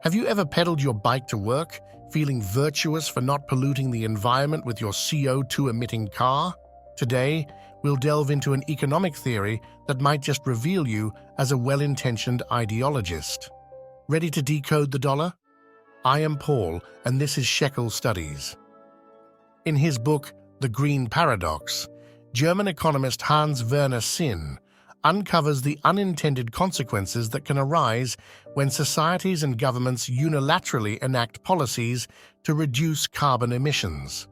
Have you ever pedaled your bike to work, feeling virtuous for not polluting the environment with your CO2-emitting car? Today, we'll delve into an economic theory that might just reveal you as a well-intentioned ideologist. Ready to decode the dollar? I am Paul, and this is Shekel Studies. In his book, The Green Paradox, German economist Hans-Werner Sinn uncovers the unintended consequences that can arise when societies and governments unilaterally enact policies to reduce carbon emissions.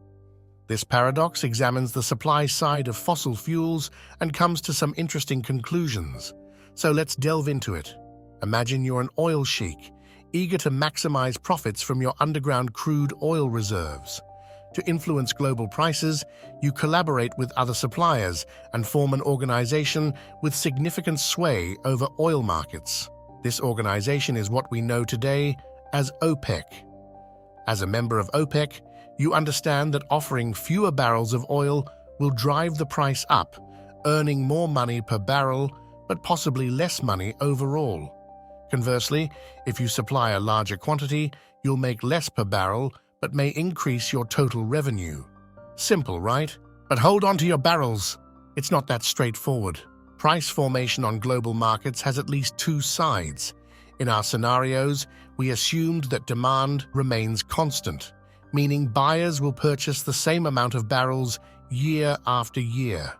This paradox examines the supply side of fossil fuels and comes to some interesting conclusions. So let's delve into it. Imagine you're an oil sheik, eager to maximize profits from your underground crude oil reserves. To influence global prices, you collaborate with other suppliers and form an organization with significant sway over oil markets. This organization is what we know today as OPEC. As a member of OPEC, you understand that offering fewer barrels of oil will drive the price up, earning more money per barrel, but possibly less money overall. Conversely, if you supply a larger quantity, you'll make less per barrel, but may increase your total revenue. Simple, right? But hold on to your barrels. It's not that straightforward. Price formation on global markets has at least two sides. In our scenarios, we assumed that demand remains constant, meaning buyers will purchase the same amount of barrels year after year.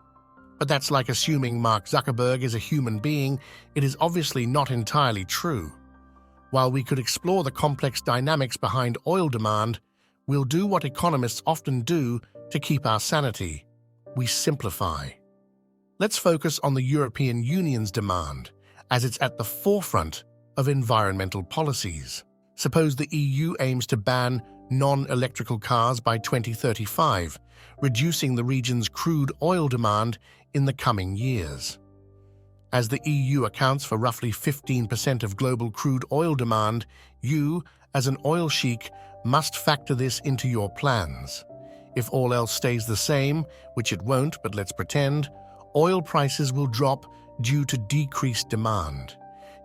But that's like assuming Mark Zuckerberg is a human being. It is obviously not entirely true. While we could explore the complex dynamics behind oil demand, we'll do what economists often do to keep our sanity. We simplify. Let's focus on the European Union's demand, as it's at the forefront of environmental policies. Suppose the EU aims to ban non-electrical cars by 2035, reducing the region's crude oil demand in the coming years. As the EU accounts for roughly 15% of global crude oil demand, you, as an oil sheik, must factor this into your plans. If all else stays the same, which it won't, but let's pretend, oil prices will drop due to decreased demand.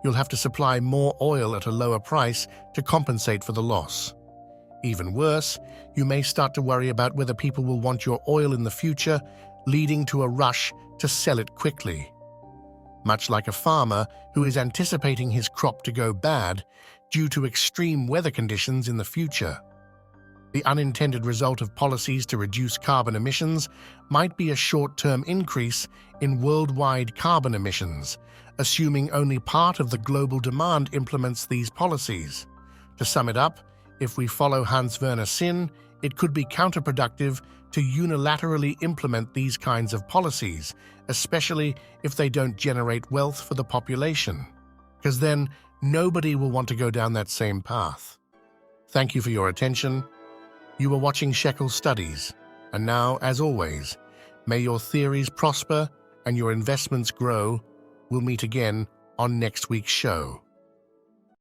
You'll have to supply more oil at a lower price to compensate for the loss. Even worse, you may start to worry about whether people will want your oil in the future, leading to a rush to sell it quickly. Much like a farmer who is anticipating his crop to go bad due to extreme weather conditions in the future. The unintended result of policies to reduce carbon emissions might be a short-term increase in worldwide carbon emissions, assuming only part of the global demand implements these policies. To sum it up, if we follow Hans-Werner Sinn, it could be counterproductive to unilaterally implement these kinds of policies, especially if they don't generate wealth for the population, because then nobody will want to go down that same path. Thank you for your attention. You were watching Shekel Studies, and now, as always, may your theories prosper and your investments grow. We'll meet again on next week's show.